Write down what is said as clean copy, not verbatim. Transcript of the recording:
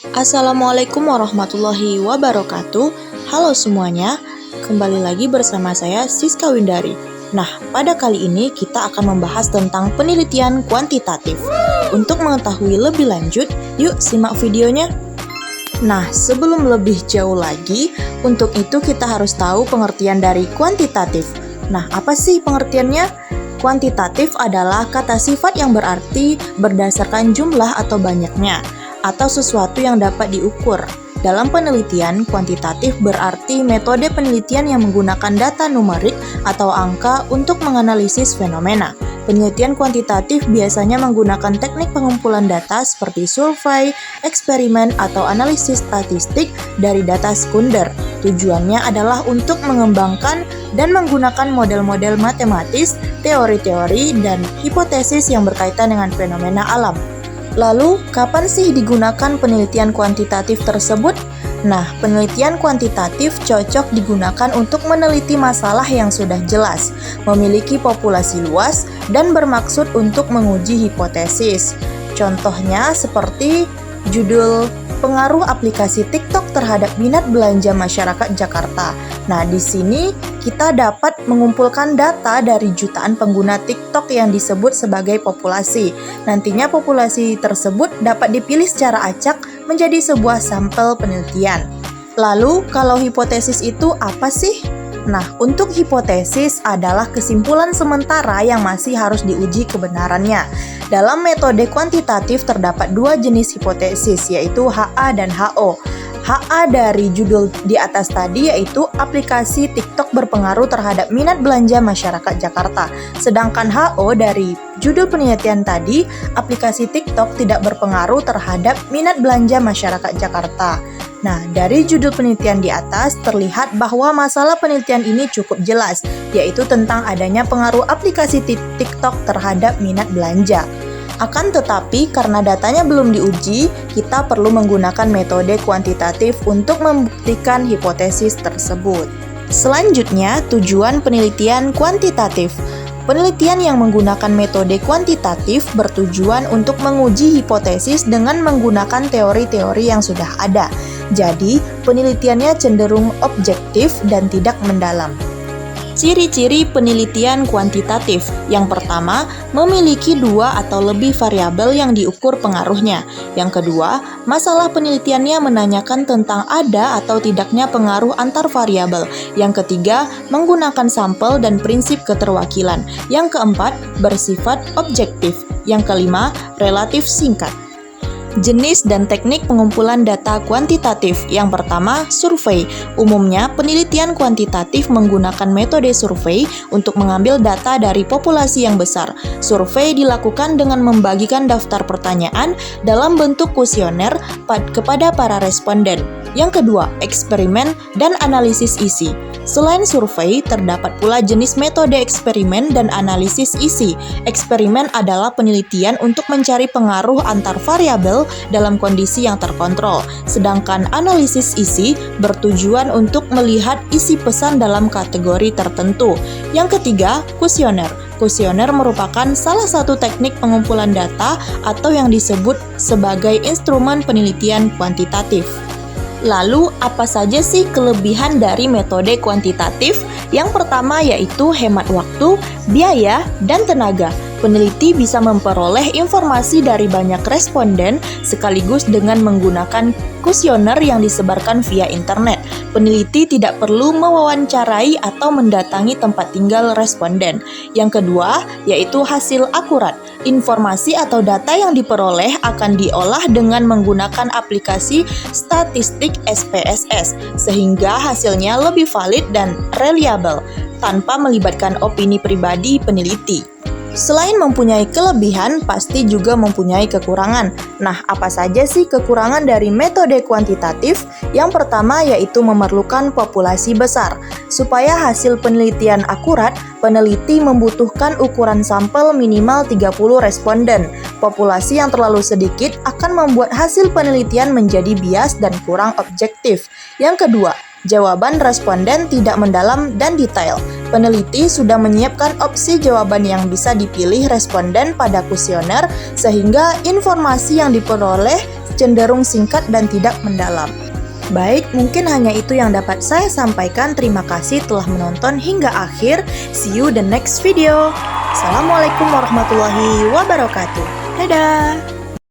Assalamualaikum warahmatullahi wabarakatuh. Halo semuanya, kembali lagi bersama saya Siska Windari. Nah, pada kali ini kita akan membahas tentang penelitian kuantitatif. Untuk mengetahui lebih lanjut, yuk simak videonya. Nah, sebelum lebih jauh lagi, untuk itu kita harus tahu pengertian dari kuantitatif. Nah, apa sih pengertiannya? Kuantitatif adalah kata sifat yang berarti berdasarkan jumlah atau banyaknya, atau sesuatu yang dapat diukur. Dalam penelitian, kuantitatif berarti metode penelitian yang menggunakan data numerik atau angka untuk menganalisis fenomena. Penelitian kuantitatif biasanya menggunakan teknik pengumpulan data seperti survei, eksperimen, atau analisis statistik dari data sekunder. Tujuannya adalah untuk mengembangkan dan menggunakan model-model matematis, teori-teori, dan hipotesis yang berkaitan dengan fenomena alam. Lalu, kapan sih digunakan penelitian kuantitatif tersebut? Nah, penelitian kuantitatif cocok digunakan untuk meneliti masalah yang sudah jelas, memiliki populasi luas, dan bermaksud untuk menguji hipotesis. Contohnya seperti judul pengaruh aplikasi TikTok terhadap minat belanja masyarakat Jakarta. Nah, di sini kita dapat mengumpulkan data dari jutaan pengguna TikTok yang disebut sebagai populasi. Nantinya populasi tersebut dapat dipilih secara acak menjadi sebuah sampel penelitian. Lalu, kalau hipotesis itu apa sih? Nah, untuk hipotesis adalah kesimpulan sementara yang masih harus diuji kebenarannya. Dalam metode kuantitatif terdapat dua jenis hipotesis, yaitu HA dan HO. HA dari judul di atas tadi yaitu aplikasi TikTok berpengaruh terhadap minat belanja masyarakat Jakarta. Sedangkan HO dari judul penelitian tadi, aplikasi TikTok tidak berpengaruh terhadap minat belanja masyarakat Jakarta. Nah, dari judul penelitian di atas terlihat bahwa masalah penelitian ini cukup jelas, yaitu tentang adanya pengaruh aplikasi TikTok terhadap minat belanja. Akan tetapi, karena datanya belum diuji, kita perlu menggunakan metode kuantitatif untuk membuktikan hipotesis tersebut. Selanjutnya, tujuan penelitian kuantitatif. Penelitian yang menggunakan metode kuantitatif bertujuan untuk menguji hipotesis dengan menggunakan teori-teori yang sudah ada. Jadi, penelitiannya cenderung objektif dan tidak mendalam. Ciri-ciri penelitian kuantitatif. Yang pertama, memiliki dua atau lebih variabel yang diukur pengaruhnya. Yang kedua, masalah penelitiannya menanyakan tentang ada atau tidaknya pengaruh antar variabel. Yang ketiga, menggunakan sampel dan prinsip keterwakilan. Yang keempat, bersifat objektif. Yang kelima, relatif singkat. Jenis dan teknik pengumpulan data kuantitatif. Yang pertama, survei. Umumnya, penelitian kuantitatif menggunakan metode survei untuk mengambil data dari populasi yang besar. Survei dilakukan dengan membagikan daftar pertanyaan dalam bentuk kuesioner kepada para responden. Yang kedua, eksperimen dan analisis isi. Selain survei, terdapat pula jenis metode eksperimen dan analisis isi. Eksperimen adalah penelitian untuk mencari pengaruh antar variabel dalam kondisi yang terkontrol, sedangkan analisis isi bertujuan untuk melihat isi pesan dalam kategori tertentu. Yang ketiga, kuesioner. Kuesioner merupakan salah satu teknik pengumpulan data atau yang disebut sebagai instrumen penelitian kuantitatif. Lalu, apa saja sih kelebihan dari metode kuantitatif? Yang pertama yaitu hemat waktu, biaya, dan tenaga. Peneliti bisa memperoleh informasi dari banyak responden sekaligus dengan menggunakan kuesioner yang disebarkan via internet. Peneliti tidak perlu mewawancarai atau mendatangi tempat tinggal responden. Yang kedua, yaitu hasil akurat. Informasi atau data yang diperoleh akan diolah dengan menggunakan aplikasi statistik SPSS, sehingga hasilnya lebih valid dan reliable, tanpa melibatkan opini pribadi peneliti. Selain mempunyai kelebihan, pasti juga mempunyai kekurangan. Nah, apa saja sih kekurangan dari metode kuantitatif? Yang pertama yaitu memerlukan populasi besar. Supaya hasil penelitian akurat, peneliti membutuhkan ukuran sampel minimal 30 responden. Populasi yang terlalu sedikit akan membuat hasil penelitian menjadi bias dan kurang objektif. Yang kedua, Jawaban responden tidak mendalam dan detail. Peneliti sudah menyiapkan opsi jawaban yang bisa dipilih responden pada kuesioner sehingga informasi yang diperoleh cenderung singkat dan tidak mendalam. Baik, mungkin hanya itu yang dapat saya sampaikan. Terima kasih telah menonton hingga akhir. See you the next video. Assalamualaikum warahmatullahi wabarakatuh. Dadah!